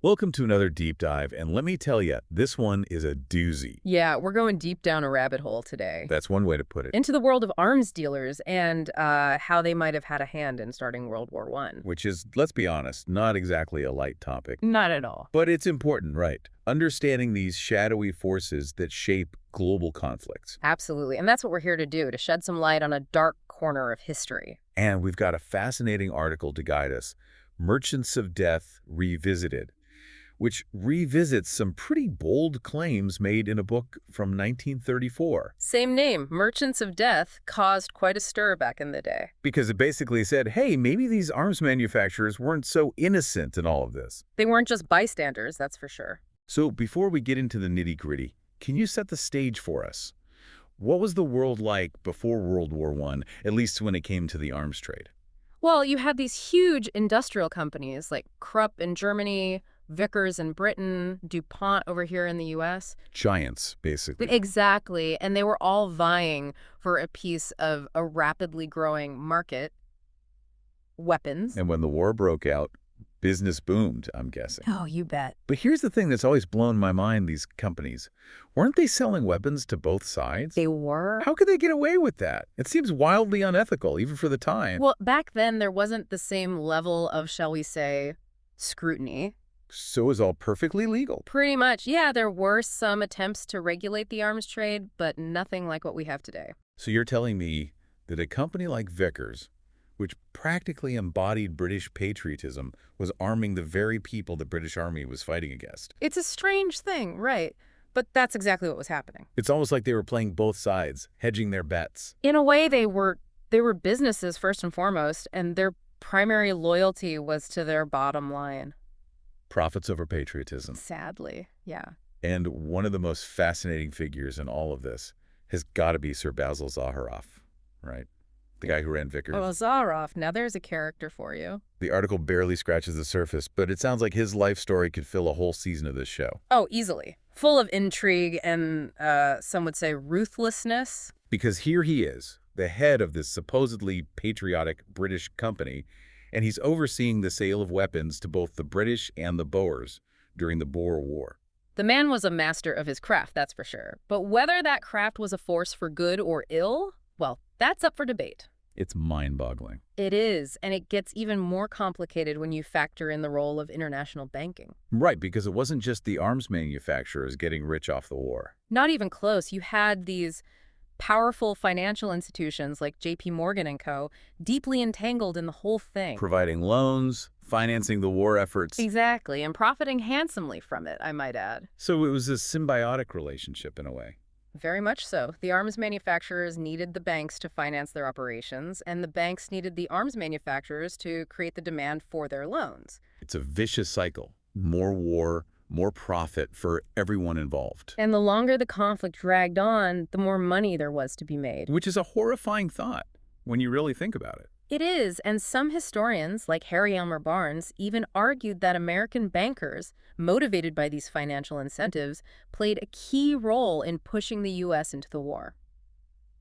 Welcome to another deep dive, and let me tell you, this one is a doozy. Yeah, we're going deep down a rabbit hole today. That's one way to put it. Into the world of arms dealers and how they might have had a hand in starting World War I. Which is, let's be honest, not exactly a light topic. Not at all. But it's important, right? Understanding these shadowy forces that shape global conflicts. Absolutely. And that's what we're here to do, to shed some light on a dark corner of history. And we've got a fascinating article to guide us, Merchants of Death Revisited, which revisits some pretty bold claims made in a book from 1934. Same name, Merchants of Death, caused quite a stir back in the day. Because it basically said, hey, maybe these arms manufacturers weren't so innocent in all of this. They weren't just bystanders, that's for sure. So before we get into the nitty-gritty, can you set the stage for us? What was the world like before World War I, at least when it came to the arms trade? Well, you had these huge industrial companies like Krupp in Germany, Vickers in Britain, DuPont over here in the U.S. Giants, basically. Exactly. And they were all vying for a piece of a rapidly growing market, weapons. And when the war broke out, business boomed, I'm guessing. Oh, you bet. But here's the thing that's always blown my mind, these companies. Weren't they selling weapons to both sides? They were? How could they get away with that? It seems wildly unethical, even for the time. Well, back then there wasn't the same level of, shall we say, scrutiny. So it was all perfectly legal. Pretty much. Yeah, there were some attempts to regulate the arms trade, but nothing like what we have today. So you're telling me that a company like Vickers, which practically embodied British patriotism, was arming the very people the British Army was fighting against? It's a strange thing, right? But that's exactly what was happening. It's almost like they were playing both sides, hedging their bets. In a way, they were businesses first and foremost, and their primary loyalty was to their bottom line. Profits over patriotism. Sadly, yeah. And one of the most fascinating figures in all of this has got to be Sir Basil Zaharoff, right? The guy who ran Vickers. Oh, Zaharoff, now there's a character for you. The article barely scratches the surface, but it sounds like his life story could fill a whole season of this show. Oh, easily. Full of intrigue and, some would say, ruthlessness. Because here he is, the head of this supposedly patriotic British company, and he's overseeing the sale of weapons to both the British and the Boers during the Boer War. The man was a master of his craft, that's for sure. But whether that craft was a force for good or ill, well, that's up for debate. It's mind-boggling. It is, and it gets even more complicated when you factor in the role of international banking. Right, because it wasn't just the arms manufacturers getting rich off the war. Not even close. You had these powerful financial institutions like J.P. Morgan and Co. deeply entangled in the whole thing. Providing loans, financing the war efforts. Exactly, and profiting handsomely from it, I might add. So it was a symbiotic relationship in a way. Very much so. The arms manufacturers needed the banks to finance their operations, and the banks needed the arms manufacturers to create the demand for their loans. It's a vicious cycle. More war, more profit for everyone involved. And the longer the conflict dragged on, the more money there was to be made. Which is a horrifying thought when you really think about it. It is, and some historians, like Harry Elmer Barnes, even argued that American bankers, motivated by these financial incentives, played a key role in pushing the U.S. into the war.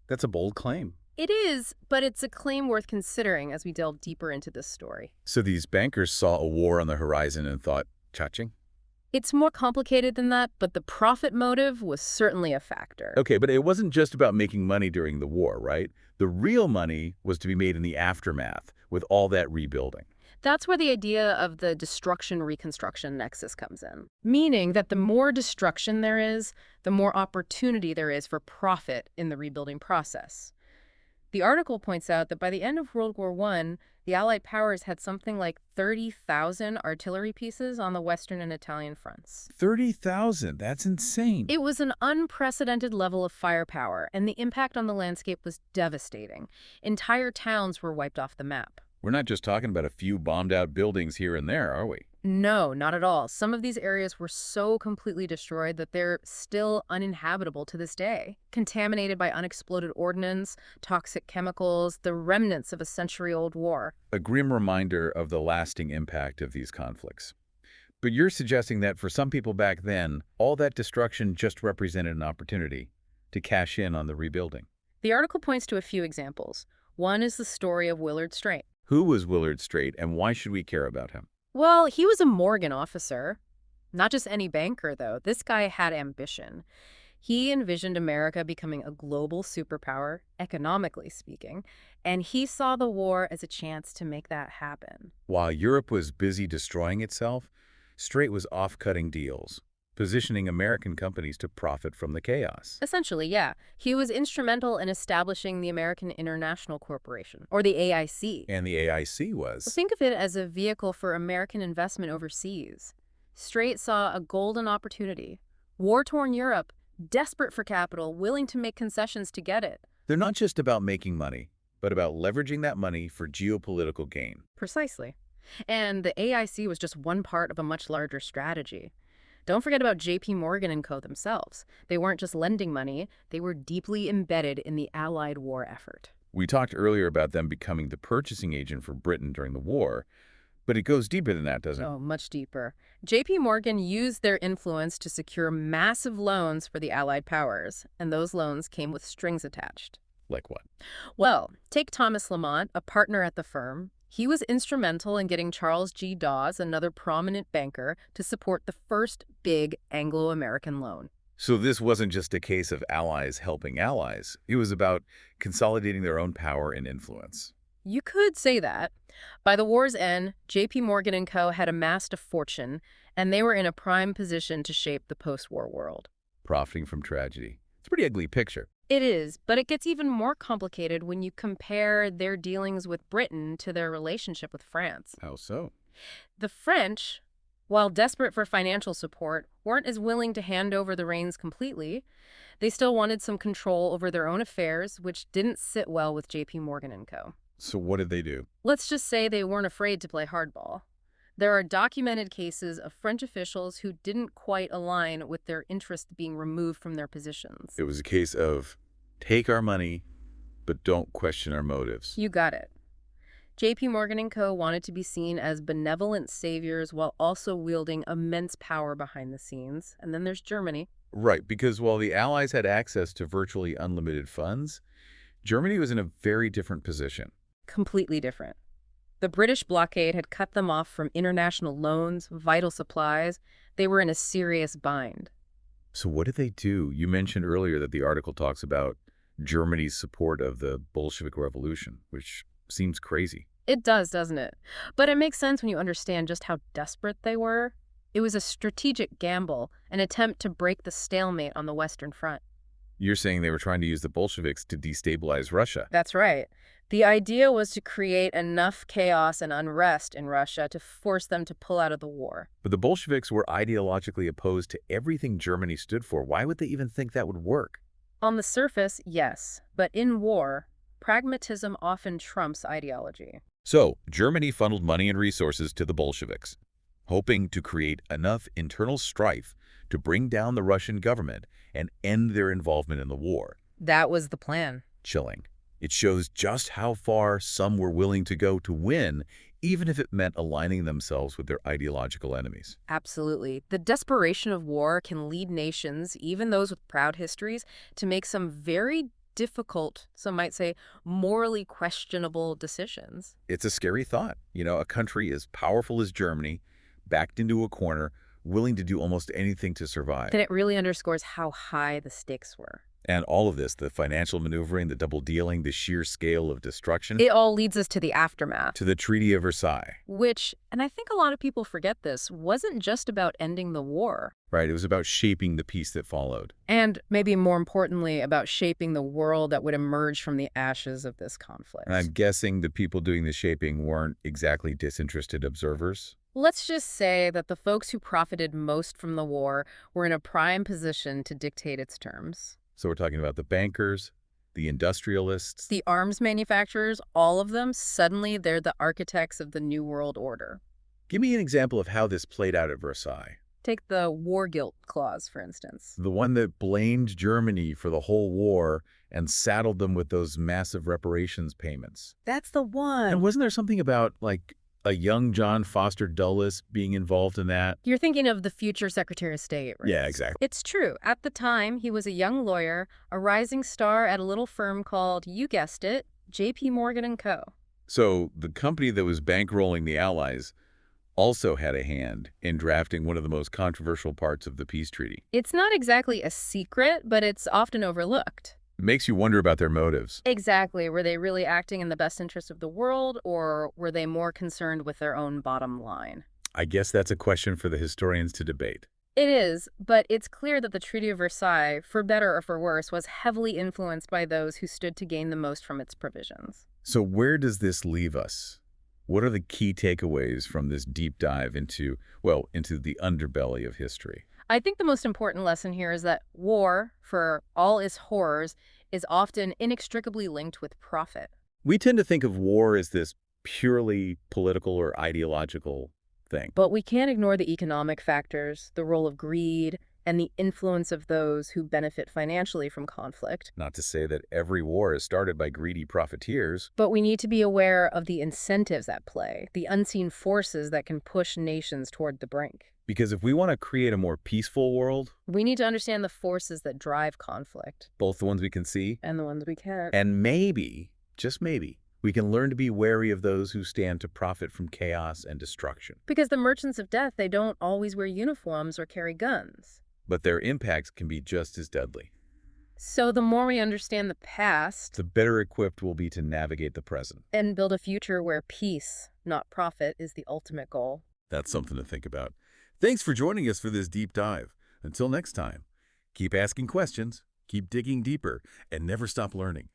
That's a bold claim. It is, but it's a claim worth considering as we delve deeper into this story. So these bankers saw a war on the horizon and thought, cha-ching? It's more complicated than that, but the profit motive was certainly a factor. Okay, but it wasn't just about making money during the war, right? The real money was to be made in the aftermath with all that rebuilding. That's where the idea of the destruction-reconstruction nexus comes in, meaning that the more destruction there is, the more opportunity there is for profit in the rebuilding process. The article points out that by the end of World War I, the Allied powers had something like 30,000 artillery pieces on the Western and Italian fronts. 30,000? That's insane. It was an unprecedented level of firepower, and the impact on the landscape was devastating. Entire towns were wiped off the map. We're not just talking about a few bombed-out buildings here and there, are we? No, not at all. Some of these areas were so completely destroyed that they're still uninhabitable to this day, contaminated by unexploded ordnance, toxic chemicals, the remnants of a century-old war. A grim reminder of the lasting impact of these conflicts. But you're suggesting that for some people back then, all that destruction just represented an opportunity to cash in on the rebuilding. The article points to a few examples. One is the story of Willard Straight. Who was Willard Straight, and why should we care about him? Well, he was a Morgan officer, Not just any banker, though. This guy had ambition. He envisioned America becoming a global superpower, economically speaking, and he saw the war as a chance to make that happen. While Europe was busy destroying itself, Strait was off cutting deals, positioning American companies to profit from the chaos. Essentially, yeah. He was instrumental in establishing the American International Corporation, or the AIC. And the AIC So was. think of it as a vehicle for American investment overseas. Strait saw a golden opportunity. War-torn Europe, desperate for capital, willing to make concessions to get it. They're not just about making money, but about leveraging that money for geopolitical gain. Precisely. And the AIC was just one part of a much larger strategy. Don't forget about JP Morgan and Co. themselves. They weren't just lending money, they were deeply embedded in the Allied war effort. We talked earlier about them becoming the purchasing agent for Britain during the war, but it goes deeper than that, doesn't it? Oh, much deeper. JP Morgan used their influence to secure massive loans for the Allied powers, and those loans came with strings attached. Like what? Well, take Thomas Lamont, a partner at the firm. He was instrumental in getting Charles G. Dawes, another prominent banker, to support the first big Anglo-American loan. So this wasn't just a case of allies helping allies. It was about consolidating their own power and influence. You could say that. By the war's end, J.P. Morgan and Co. had amassed a fortune, and they were in a prime position to shape the post-war world. Profiting from tragedy. It's a pretty ugly picture. It is, but it gets even more complicated when you compare their dealings with Britain to their relationship with France. How so? The French, while desperate for financial support, weren't as willing to hand over the reins completely. They still wanted some control over their own affairs, which didn't sit well with J.P. Morgan and Co. So what did they do? Let's just say they weren't afraid to play hardball. There are documented cases of French officials who didn't quite align with their interests being removed from their positions. It was a case of take our money, but don't question our motives. You got it. J.P. Morgan and Co. wanted to be seen as benevolent saviors while also wielding immense power behind the scenes. And then there's Germany. Right, because while the Allies had access to virtually unlimited funds, Germany was in a very different position. Completely different. The British blockade had cut them off from international loans, vital supplies. They were in a serious bind. So what did they do? You mentioned earlier that the article talks about Germany's support of the Bolshevik Revolution, which seems crazy. It does, doesn't it? But it makes sense when you understand just how desperate they were. It was a strategic gamble, an attempt to break the stalemate on the Western Front. You're saying they were trying to use the Bolsheviks to destabilize Russia. That's right. The idea was to create enough chaos and unrest in Russia to force them to pull out of the war. But the Bolsheviks were ideologically opposed to everything Germany stood for. Why would they even think that would work? On the surface, yes. But in war, pragmatism often trumps ideology. So, Germany funneled money and resources to the Bolsheviks, hoping to create enough internal strife to bring down the Russian government and end their involvement in the war. That was the plan. Chilling. It shows just how far some were willing to go to win, even if it meant aligning themselves with their ideological enemies. Absolutely. The desperation of war can lead nations, even those with proud histories, to make some very difficult, some might say, morally questionable decisions. It's a scary thought. You know, a country as powerful as Germany, backed into a corner, willing to do almost anything to survive. Then it really underscores how high the stakes were. And all of this, the financial maneuvering, the double dealing, the sheer scale of destruction, It all leads us to the aftermath, to the Treaty of Versailles. which, and I think a lot of people forget this, wasn't just about ending the war. Right, it was about shaping the peace that followed. And maybe more importantly, about shaping the world that would emerge from the ashes of this conflict. And I'm guessing the people doing the shaping weren't exactly disinterested observers. Let's just say that the folks who profited most from the war were in a prime position to dictate its terms. So we're talking about the bankers, the industrialists. The arms manufacturers, all of them, suddenly they're the architects of the New World Order. Give me an example of how this played out at Versailles. Take the war guilt clause, for instance. The one that blamed Germany for the whole war and saddled them with those massive reparations payments. That's the one. And wasn't there something about, like, a young John Foster Dulles being involved in that? You're thinking of the future Secretary of State, right? Yeah, exactly. It's true. At the time, he was a young lawyer, a rising star at a little firm called, you guessed it, J.P. Morgan & Co. So the company that was bankrolling the Allies also had a hand in drafting one of the most controversial parts of the peace treaty. It's not exactly a secret, but it's often overlooked. Makes you wonder about their motives. Exactly. Were they really acting in the best interest of the world, or were they more concerned with their own bottom line? I guess that's a question for the historians to debate. It is, but it's clear that the Treaty of Versailles, for better or for worse, was heavily influenced by those who stood to gain the most from its provisions. So where does this leave us? What are the key takeaways from this deep dive into, well, into the underbelly of history? I think the most important lesson here is that war, for all its horrors, is often inextricably linked with profit. We tend to think of war as this purely political or ideological thing. But we can't ignore the economic factors, the role of greed, and the influence of those who benefit financially from conflict. Not to say that every war is started by greedy profiteers. But we need to be aware of the incentives at play, the unseen forces that can push nations toward the brink. Because if we want to create a more peaceful world, We need to understand the forces that drive conflict both the ones we can see, and the ones we can't. and maybe, just maybe, we can learn to be wary of those who stand to profit from chaos and destruction. Because the merchants of death, they don't always wear uniforms or carry guns. But their impacts can be just as deadly. So the more we understand the past The better equipped we'll be to navigate the present. and build a future where peace, not profit, is the ultimate goal. That's something to think about. Thanks for joining us for this deep dive. Until next time, keep asking questions, keep digging deeper, and never stop learning.